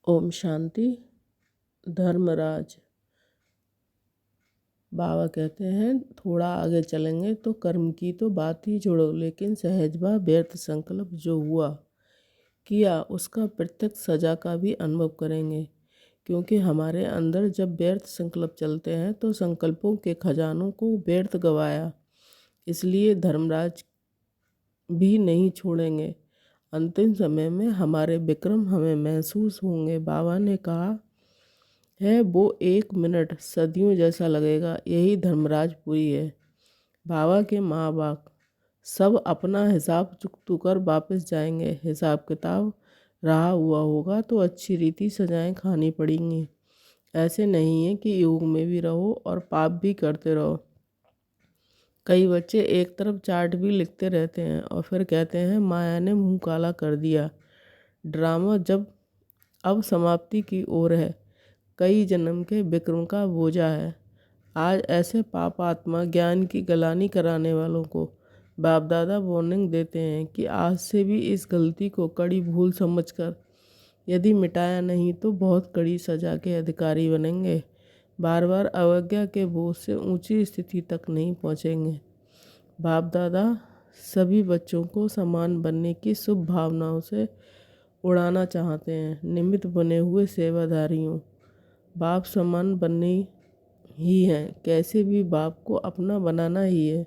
ओम शांति। धर्मराज बाबा कहते हैं, थोड़ा आगे चलेंगे तो कर्म की तो बात ही छोड़ो, लेकिन सहजभाव व्यर्थ संकल्प जो हुआ किया उसका प्रत्यक्ष सजा का भी अनुभव करेंगे। क्योंकि हमारे अंदर जब व्यर्थ संकल्प चलते हैं तो संकल्पों के खजानों को व्यर्थ गवाया, इसलिए धर्मराज भी नहीं छोड़ेंगे। अंतिम समय में हमारे विक्रम हमें महसूस होंगे। बाबा ने कहा है, वो 1 मिनट सदियों जैसा लगेगा। यही धर्मराजपुरी है। बाबा के माँ बाप सब अपना हिसाब चुकतू कर वापस जाएंगे। हिसाब किताब रहा हुआ होगा तो अच्छी रीति सजाएं खानी पड़ेंगी। ऐसे नहीं है कि योग में भी रहो और पाप भी करते रहो। कई बच्चे एक तरफ चार्ट भी लिखते रहते हैं और फिर कहते हैं माया ने मुंह काला कर दिया। ड्रामा जब अब समाप्ति की ओर है, कई जन्म के विक्रम का बोझा है। आज ऐसे पापात्मा ज्ञान की गलानी कराने वालों को बाप दादा वार्निंग देते हैं कि आज से भी इस गलती को कड़ी भूल समझकर यदि मिटाया नहीं तो बहुत कड़ी सजा के अधिकारी बनेंगे। बार बार अवज्ञा के बोझ से ऊंची स्थिति तक नहीं पहुंचेंगे। बाप दादा सभी बच्चों को समान बनने की शुभ भावनाओं से उड़ाना चाहते हैं। निमित्त बने हुए सेवाधारियों, बाप समान बनने ही है। कैसे भी बाप को अपना बनाना ही है,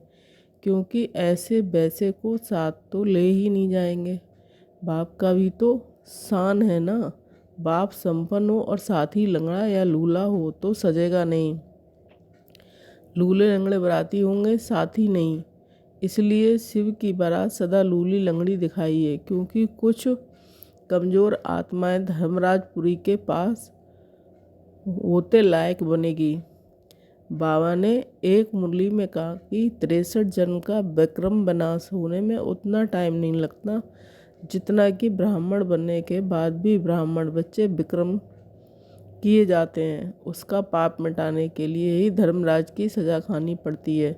क्योंकि ऐसे वैसे को साथ तो ले ही नहीं जाएंगे। बाप का भी तो शान है ना। बाप संपन्न हो और साथ ही लंगड़ा या लूला हो तो सजेगा नहीं। लूले लंगड़े बराती होंगे, साथ ही नहीं। इसलिए शिव की बारात सदा लूली लंगड़ी दिखाई है, क्योंकि कुछ कमज़ोर आत्माएं धर्मराजपुरी के पास होते लायक बनेगी। बाबा ने एक मुरली में कहा कि 63 जन्म का विक्रम विनाश होने में उतना टाइम नहीं लगता जितना कि ब्राह्मण बनने के बाद भी ब्राह्मण बच्चे विक्रम किए जाते हैं। उसका पाप मिटाने के लिए ही धर्मराज की सजा खानी पड़ती है,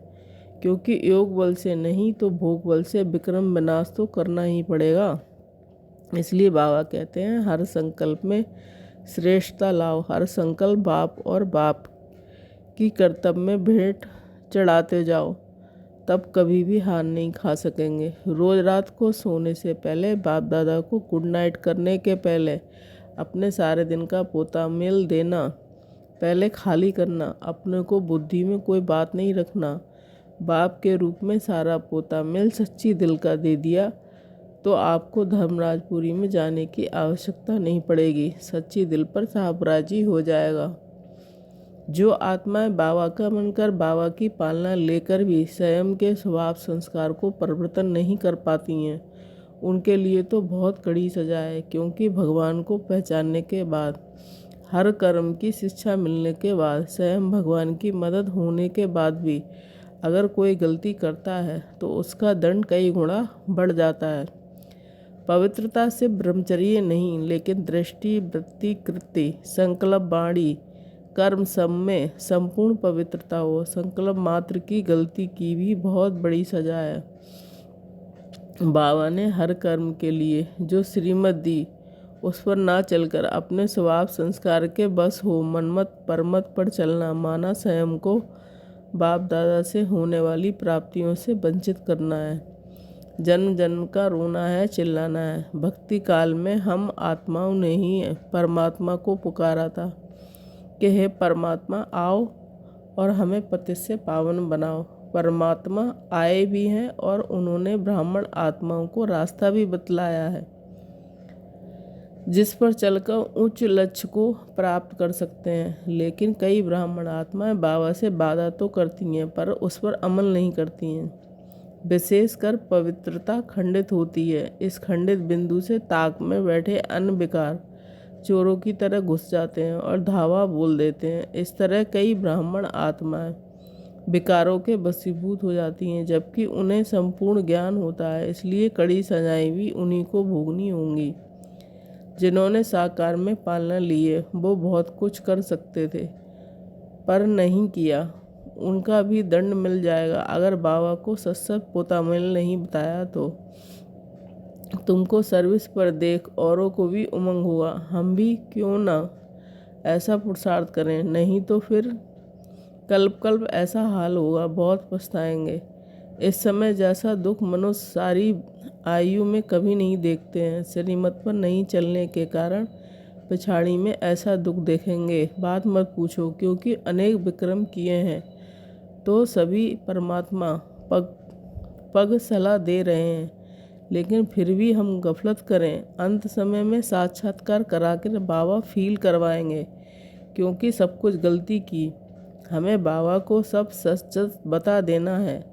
क्योंकि योग बल से नहीं तो भोग बल से विक्रम विनाश तो करना ही पड़ेगा। इसलिए बाबा कहते हैं, हर संकल्प में श्रेष्ठता लाओ। हर संकल्प बाप और बाप की कर्तव्य में भेंट चढ़ाते जाओ, तब कभी भी हार नहीं खा सकेंगे। रोज़ रात को सोने से पहले बाप दादा को गुड नाइट करने के पहले अपने सारे दिन का पोता मेल देना। पहले खाली करना, अपने को बुद्धि में कोई बात नहीं रखना। बाप के रूप में सारा पोता मेल सच्ची दिल का दे दिया तो आपको धर्मराजपुरी में जाने की आवश्यकता नहीं पड़ेगी। सच्ची दिल पर साहबराजी हो जाएगा। जो आत्माएं बाबा का बनकर बाबा की पालना लेकर भी स्वयं के स्वभाव संस्कार को परिवर्तन नहीं कर पाती हैं, उनके लिए तो बहुत कड़ी सजा है। क्योंकि भगवान को पहचानने के बाद, हर कर्म की शिक्षा मिलने के बाद, स्वयं भगवान की मदद होने के बाद भी अगर कोई गलती करता है तो उसका दंड कई गुना बढ़ जाता है। पवित्रता से ब्रह्मचर्य नहीं, लेकिन दृष्टि, वृत्ति, कृति, संकल्प, वाणी, कर्म सब में संपूर्ण पवित्रता हो। संकल्प मात्र की गलती की भी बहुत बड़ी सजा है। बाबा ने हर कर्म के लिए जो श्रीमत दी उस पर ना चलकर अपने स्वभाव संस्कार के बस हो मनमत परमत पर चलना माना स्वयं को बाप दादा से होने वाली प्राप्तियों से वंचित करना है। जन्म जन्म का रोना है, चिल्लाना है। भक्ति काल में हम आत्माओं ने ही परमात्मा को पुकारा था कि हे परमात्मा आओ और हमें पतित से पावन बनाओ। परमात्मा आए भी हैं और उन्होंने ब्राह्मण आत्माओं को रास्ता भी बतलाया है, जिस पर चलकर उच्च लक्ष्य को प्राप्त कर सकते हैं। लेकिन कई ब्राह्मण आत्माएं बाबा से वादा तो करती हैं पर उस पर अमल नहीं करती हैं। विशेषकर पवित्रता खंडित होती है। इस खंडित बिंदु से ताक में बैठे अन्य विकार चोरों की तरह घुस जाते हैं और धावा बोल देते हैं। इस तरह कई ब्राह्मण आत्माएं विकारों के वशीभूत हो जाती हैं, जबकि उन्हें संपूर्ण ज्ञान होता है। इसलिए कड़ी सजाएं भी उन्हीं को भोगनी होंगी। जिन्होंने साकार में पालना ली है वो बहुत कुछ कर सकते थे पर नहीं किया, उनका भी दंड मिल जाएगा। अगर बाबा को सच पोता मिल नहीं बताया तो तुमको सर्विस पर देख औरों को भी उमंग हुआ। हम भी क्यों ना ऐसा पुरुषार्थ करें, नहीं तो फिर कल्प कल्प ऐसा हाल होगा, बहुत पछताएंगे। इस समय जैसा दुख मनुष्य सारी आयु में कभी नहीं देखते हैं। श्रीमत पर नहीं चलने के कारण पिछाड़ी में ऐसा दुख देखेंगे। बात मत पूछो, क्योंकि अनेक विक्रम किए हैं तो सभी परमात्मा पग पग सलाह दे रहे हैं, लेकिन फिर भी हम गफलत करें। अंत समय में साक्षात्कार करा कर बाबा फील करवाएंगे, क्योंकि सब कुछ गलती की। हमें बाबा को सब सच सच बता देना है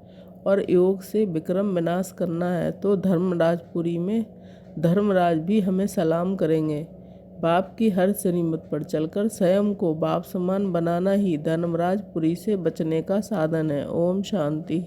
और योग से विक्रम विनाश करना है, तो धर्मराजपुरी में धर्मराज भी हमें सलाम करेंगे। बाप की हर श्रीमत पर चलकर स्वयं को बाप समान बनाना ही धर्मराजपुरी से बचने का साधन है। ओम शांति।